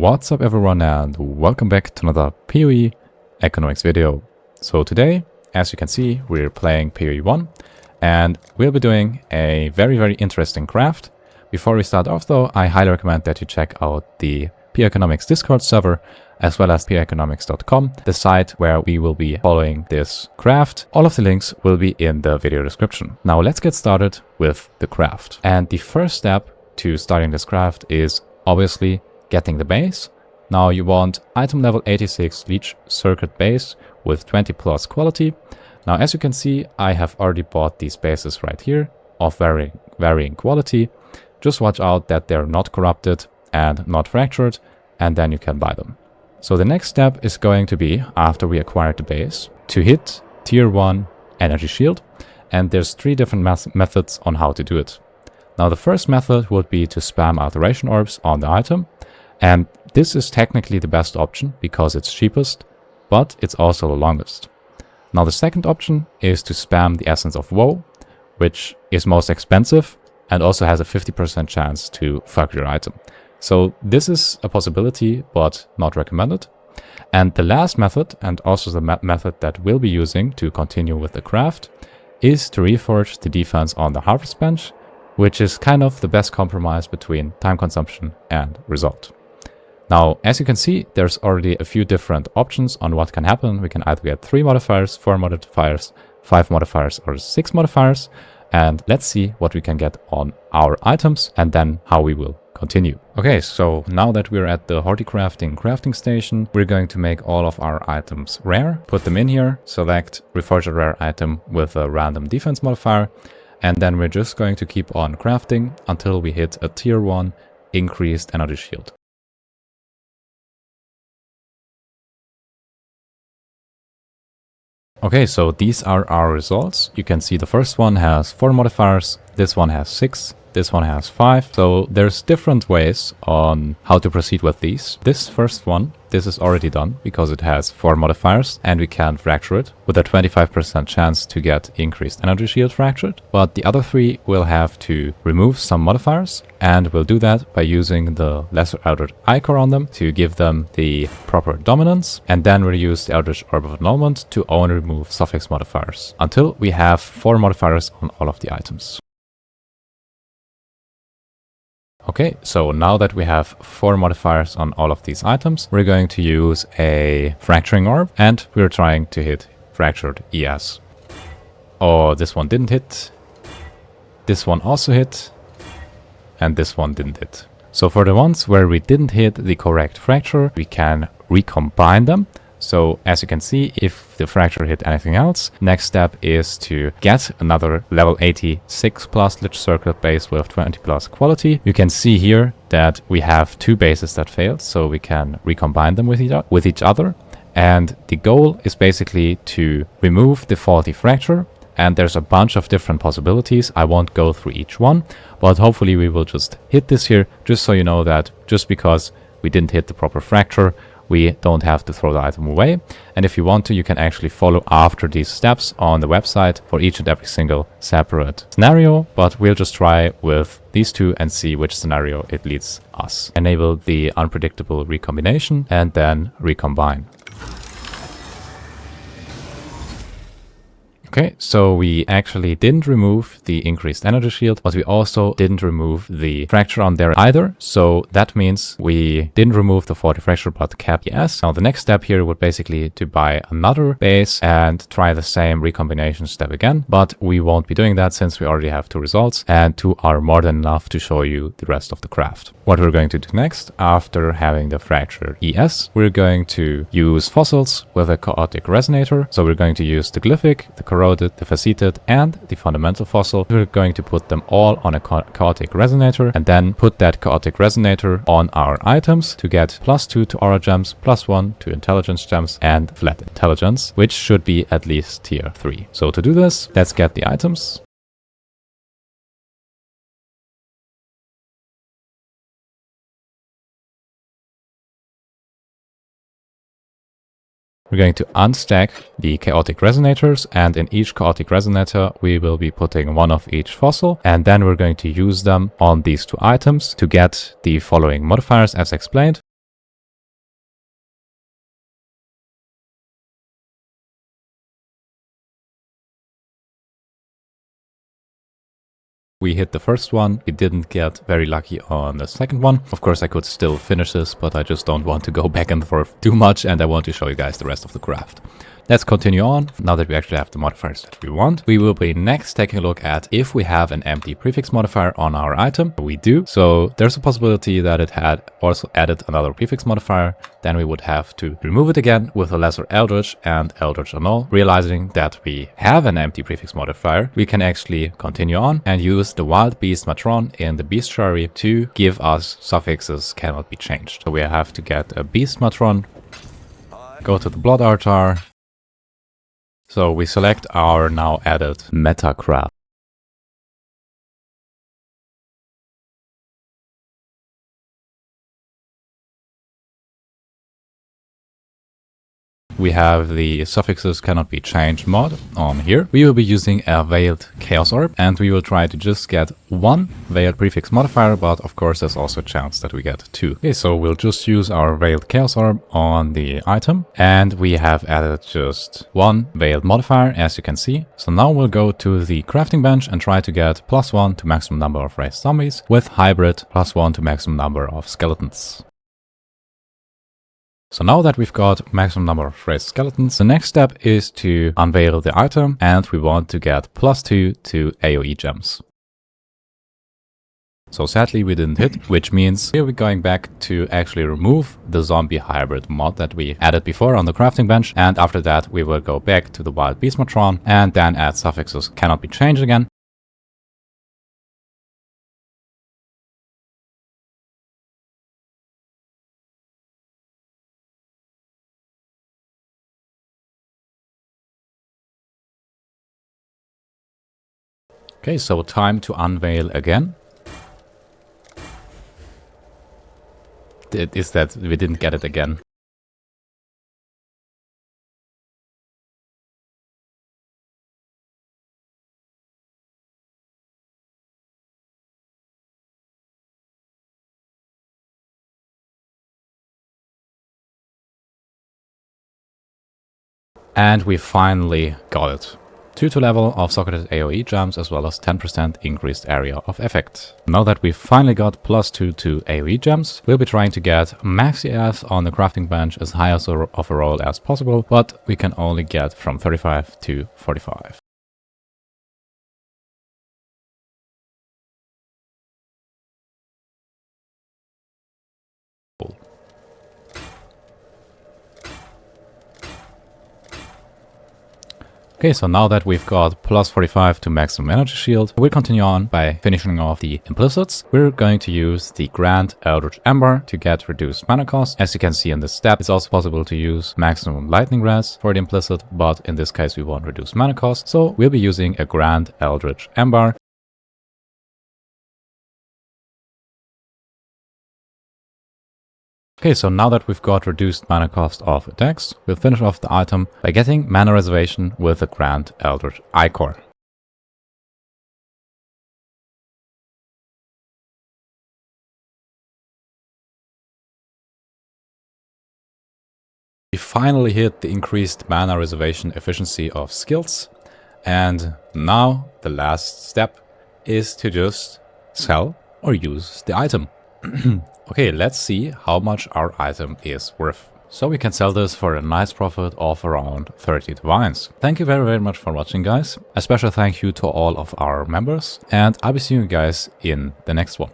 What's up everyone and welcome back to another PoE economics video. So today, as you can see, we're playing PoE 1 and we'll be doing a very interesting craft. Before we start off though, I highly recommend that you check out the PoE Economics Discord server as well as poeeconomics.com, the site where we will be following this craft. All of the links will be in the video description. Now let's get started with the craft. And the first step to starting this craft is obviously getting the base. Now you want item level 86 Lich circuit base with 20 plus quality. Now as you can see, I have already bought these bases right here of varying quality. Just watch out that they're not corrupted and not fractured, and then you can buy them. So the next step is going to be, after we acquired the base, to hit tier 1 energy shield, and there's 3 different methods on how to do it. Now the first method would be to spam alteration orbs on the item, and this is technically the best option because it's cheapest, but it's also the longest. Now the second option is to spam the Essence of Woe, which is most expensive and also has a 50% chance to fuck your item. So this is a possibility, but not recommended. And the last method, and also the method that we'll be using to continue with the craft, is to reforge the defense on the harvest bench, which is kind of the best compromise between time consumption and result. Now, as you can see, there's already a few different options on what can happen. We can either get 3 modifiers, 4 modifiers, 5 modifiers, or 6 modifiers. And let's see what we can get on our items and then how we will continue. Okay, so now that we're at the crafting station, we're going to make all of our items rare, put them in here, select reforge a rare item with a random defense modifier, and then we're just going to keep on crafting until we hit a tier 1 increased energy shield. Okay, so these are our results. You can see the first one has 4 modifiers, this one has 6, this one has 5. So there's different ways on how to proceed with these. This first one, this is already done because it has 4 modifiers and we can fracture it with a 25% chance to get increased energy shield fractured. But the other 3 will have to remove some modifiers, and we'll do that by using the lesser Eldritch Ichor on them to give them the proper dominance, and then we'll use the Eldritch Orb of Annulment to only remove suffix modifiers until we have 4 modifiers on all of the items. Okay, so now that we have 4 modifiers on all of these items, we're going to use a fracturing orb, and we're trying to hit fractured ES. Oh, this one didn't hit. This one also hit. And this one didn't hit. So for the ones where we didn't hit the correct fracture, we can recombine them. So as you can see, if the fracture hit anything else, next step is to get another level 86 plus Lich circuit base with 20 plus quality. You can see here that we have 2 bases that failed, so we can recombine them with each other. And the goal is basically to remove the faulty fracture. And there's a bunch of different possibilities. I won't go through each one, but hopefully we will just hit this here, just so you know that just because we didn't hit the proper fracture, we don't have to throw the item away. And if you want to, you can actually follow after these steps on the website for each and every single separate scenario. But we'll just try with these 2 and see which scenario it leads us. Enable the unpredictable recombination and then recombine. Okay, so we actually didn't remove the increased energy shield, but we also didn't remove the fracture on there either. So that means we didn't remove the 40 fracture, but kept ES. Now the next step here would basically to buy another base and try the same recombination step again. But we won't be doing that since we already have 2 results, and 2 are more than enough to show you the rest of the craft. What we're going to do next, after having the fractured ES, we're going to use fossils with a chaotic resonator. So we're going to use the glyphic, the corroded, the faceted, and the fundamental fossil. We're going to put them all on a chaotic resonator and then put that chaotic resonator on our items to get +2 to aura gems, +1 to intelligence gems, and flat intelligence, which should be at least tier 3. So to do this, let's get the items. We're going to unstack the chaotic resonators, and in each chaotic resonator we will be putting one of each fossil, and then we're going to use them on these two items to get the following modifiers as explained. We hit the first one. We didn't get very lucky on the second one. Of course, I could still finish this, but I just don't want to go back and forth too much, and I want to show you guys the rest of the craft. Let's continue on. Now that we actually have the modifiers that we want, we will be next taking a look at if we have an empty prefix modifier on our item. We do. So there's a possibility that it had also added another prefix modifier. Then we would have to remove it again with a lesser Eldritch and Eldritch annul. Realizing that we have an empty prefix modifier, we can actually continue on and use the wild beast matron in the bestiary to give us suffixes cannot be changed. So we have to get a beast matron, go to the blood altar. So we select our now added meta craft. We have the suffixes cannot be changed mod on here. We will be using a veiled chaos orb, and we will try to just get one veiled prefix modifier, but of course there's also a chance that we get two. Okay, so we'll just use our veiled chaos orb on the item, and we have added just one veiled modifier, as you can see. So now we'll go to the crafting bench and try to get +1 to maximum number of raised zombies with hybrid +1 to maximum number of skeletons. So now that we've got maximum number of raised skeletons, the next step is to unveil the item, and we want to get +2 to AoE gems. So sadly we didn't hit, which means here we're going back to actually remove the zombie hybrid mod that we added before on the crafting bench, and after that we will go back to the wild beast matron and then add suffixes cannot be changed again. Okay, so time to unveil again. It is that we didn't get it again. And we finally got it. 2 level of socketed AoE gems as well as 10% increased area of effect. Now that we've finally got +2 to AoE gems, we'll be trying to get max ES on the crafting bench as high as of a roll as possible, but we can only get from 35 to 45. Okay, so now that we've got +45 to maximum energy shield, we'll continue on by finishing off the implicits. We're going to use the Grand Eldritch Ember to get reduced mana cost. As you can see in this step, it's also possible to use maximum lightning res for the implicit, but in this case we want reduced mana cost. So we'll be using a Grand Eldritch Ember. Okay, so now that we've got reduced mana cost of attacks, we'll finish off the item by getting mana reservation with the Grand Eldritch Ichor. We finally hit the increased mana reservation efficiency of skills, and now the last step is to just sell or use the item. Okay, let's see how much our item is worth. So we can sell this for a nice profit of around 30 divines. Thank you very much for watching, guys. A special thank you to all of our members, and I'll be seeing you guys in the next one.